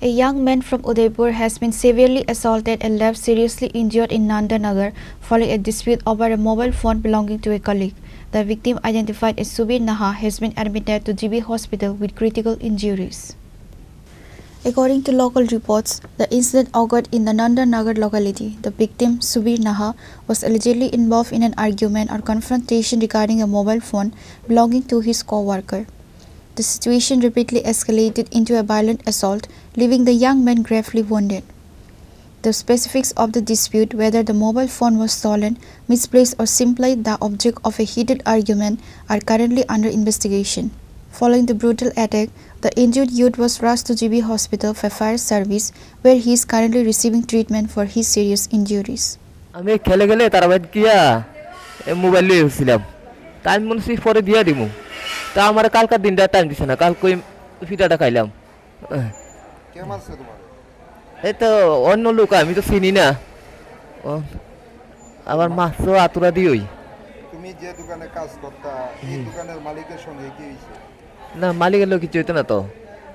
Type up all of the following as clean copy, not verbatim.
A young man from Udaipur has been severely assaulted and left seriously injured in Nandannagar following a dispute over a mobile phone belonging to a colleague. The victim, identified as Subir Naha, has been admitted to GB hospital with critical injuries. According to local reports, the incident occurred in the Nandannagar locality. The victim, Subir Naha, was allegedly involved in an argument or confrontation regarding a mobile phone belonging to his co-worker. The situation rapidly escalated into a violent assault, leaving the young man gravely wounded. The specifics of the dispute, whether the mobile phone was stolen, misplaced, or simply the object of a heated argument, are currently under investigation. Following the brutal attack, the injured youth was rushed to GB Hospital for fire service, where he is currently receiving treatment for his serious injuries. আমি খেলে গেলে তার বাদ গিয়া mobile নিয়ে এসেছিলাম time মনসি পরে দিয়া দিমু তা আমার কালকার দিনটা টাইম দিছে না কাল কই ফিটাটা খাইলাম কে মারছে তোমার এই তো অন্য লোক আমি তো চিনি না আমার মাছও আতুরা দিই তুমি যে দোকানে কাজ করতা এই দোকানের মালিকের সঙ্গে কি হইছে না মালিকের লোক কিছু হইতো না তো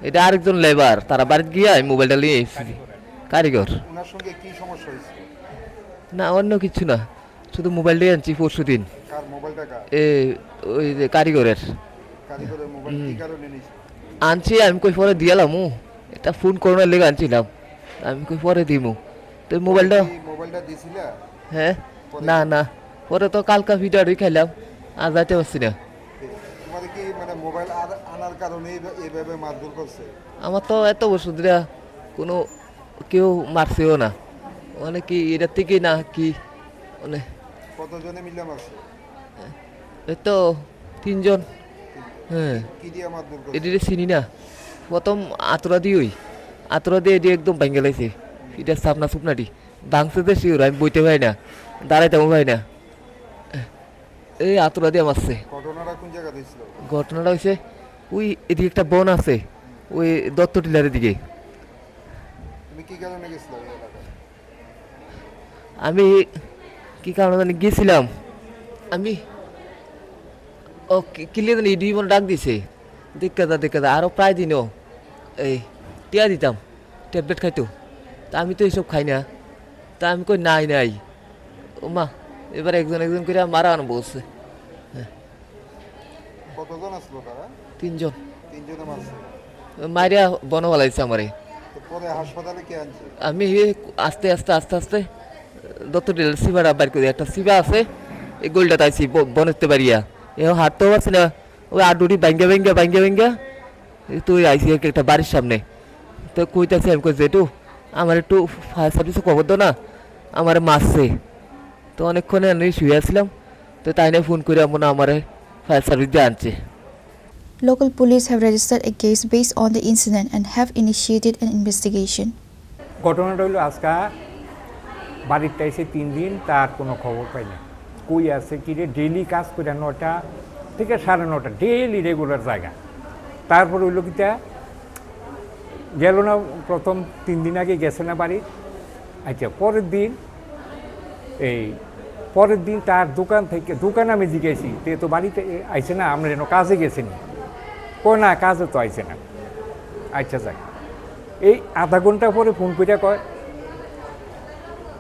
এটা আরেকজন লেবার তারা বাড়িতে গিয়া মোবাইলটা নিয়ে এসেছি কারিগর ওনার সঙ্গে কি সমস্যা হইছে না অন্য কিছু না শুধু মোবাইলটাই আনছি পরশুদিন কার মোবাইলটা কার ওই যে কারিগরের মোবাইল কি কারণে নিছে আনছি আমি কই পরে দিয়ালাম এটা ফোন করার লেগে আনছিলাম আমি কই পরে দিমু তো মোবাইলটা দিছিলা হ্যাঁ না না পরে তো কালকা ভিডিওই খাইলাম আর যাইতে পারছি না তোমাদের কি মানে মোবাইল আনার কারণে এইভাবে মারধর করছে আমার তো এত বছর ধরে কোনো কেউ মারছেও না মানে কি এটা থেকে না কি মানে কতজনে মিলে মারছে এই তো 3 জন হ্যাঁ কি দিয়া মারধর করছে এদিকে চিনি না প্রথম আতরা দিয়ে এটি একদম ভেঙে লাইছে এটা সাপনা সুপনাটি ভাঙছে যে শিওর আমি বইতে পাই না দাঁড়াইতেও পাই না এই আতরা দিয়ে মারছে ঘটনাটা কোন জায়গা হইছিল ঘটনাটা হয়েছে ওই এদিকে একটা বন আছে ওই দত্ত টিলারের দিকে তুমি কি কারণে গেছিলে ওই এলাকায় আমি কি কারণে জানি গেছিলাম আমি ও কিলিয়ে জানি দুই বোন ডাক দিছে দেখা দা আরও প্রায় দিনও এই টিয়া দিতাম ট্যাবলেট খাইতো তা আমি তো এইসব খাই না তা আমি কই নাই ও মা এবার একজন করে মারা আনো বলছে কতজন আসলো তারা 3 জন মারছে মারিয়া বনওয়ালাইছে আমারে পরে হাসপাতালে কে আনছে আমি আস্তে দত্ত টিলার সিবাটা বাইর করে একটা সিবা আছে এই গোলটা তাইছি বনতে পারিয়া এ হাঁটতেও পারছি না ওই আডুটি ভাঙ্গা তুই আইসি একটা বাড়ির সামনে তো কইতাছি আমি কই যেটু আমার একটু ফায়ার সার্ভিসে খবর দাও না আমার মারছে তো অনেকক্ষণে আমি শুয়ে আসছিলাম তো তাই না ফোন করে মনে আমার ফায়ার সার্ভিস দিয়ে আনছে Local police have registered a case based on the incident and have initiated an investigation. ঘটনাটা হলো আজকে বাড়িতে এসে 3 দিন তার কোনো খবর পাই না কই আছে কি রে ডেইলি কাজ করে 9টা থেকে 9:30 ডেইলি রেগুলার জায়গা তারপর হইল কিটা গেল না প্রথম 3 দিন আগে গেছে না বাড়ি আচ্ছা পরের দিন তার দোকান আমি জিজ্ঞেসি তো বাড়িতে আইছে না আমরা যেন কাজে গেছিনি কয় না কাজে তো আইছে না আচ্ছা যাক এই আধা ঘন্টা পরে ফোন করে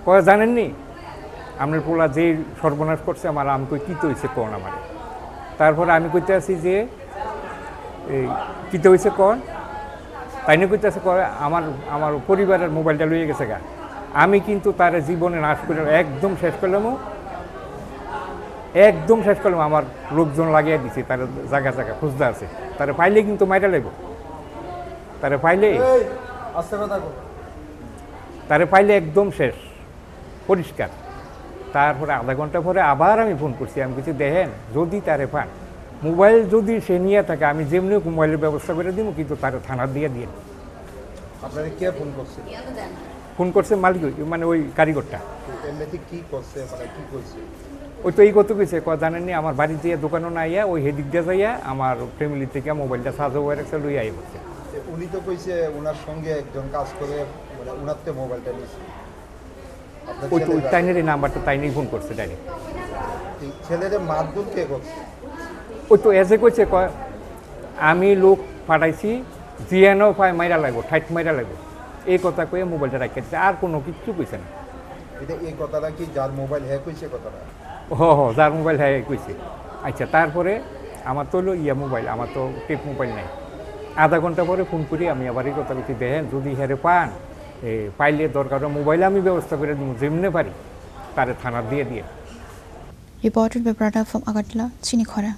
কয় জানেননি আপনার পোলা যে সর্বনাশ করছে আমার আমি কই কী তো হয়েছে কন আমার তারপরে আমি কইতে আছি যে এই কী তো হয়েছে কন তাই না কইতে আছে আমার পরিবারের মোবাইলটা লইয়ে গেছে গা আমি কিন্তু তার জীবনে নাশ করে একদম শেষ করলাম আমার লোকজন লাগিয়ে দিছে তার জায়গা খুঁজতে আছে তারা পাইলে কিন্তু মাইটা লাগবে তারে পাইলে একদম শেষ পরিষ্কার তারপরে আধা ঘন্টা পরে আবার আমি ফোন করছি আমি কিছু দেখেন যদি তারে পান মোবাইল যদি সে নিয়ে থাকে আমি যেমনি মোবাইলের ব্যবস্থা করে দিব কিন্তু তার থানার দিয়ে আপনাকে কে ফোন করছে মালিক মানে ওই কারিগরটা কি করছে মানে কি কইছে ওই তো এই কত কইছে জানেননি আমার বাড়ি দিয়ে দোকানও না আইয়া ওই হেদিক দিয়ে যাইয়া আমার ফ্যামিলি থেকে মোবাইলটা সাজা হয়ে রাখছে লইয়া আই বলছে উনি তো কইছে ওনার সঙ্গে একজন কাজ করে মানে ওনারতে মোবাইলটা নিছে ওই তো তাইনের এই নাম্বারটা তাইনেই ফোন করছে ডাইরেক্ট ছেলেদের মারধর কে করছে ওই তো এসে কইছে আমি লোক পাঠাইছি জিয়ানো পায় মাইরা লাগবো ঠাইট মাইরা লাগবো এই কথা কয়ে মোবাইলটা রাখতে দিছে আর কোনো কিচ্ছু কইছে না এটা এই কথাটা কি যার মোবাইল হ্যাক হয়েছে কথাটা? যার মোবাইল হ্যাঁ কইছে আচ্ছা তারপরে আমার তো হলো মোবাইল আমার তো টেপ মোবাইল নাই আধা ঘন্টা পরে ফোন করি আমি আবার এই কথা বলছি দেখেন যদি হেরে পান পাইলে দরকার মোবাইলে আমি ব্যবস্থা করে দিব যেমনি পারি তারে থানা দিয়ে Reported by Prada from Agartala, Chini, Khorang.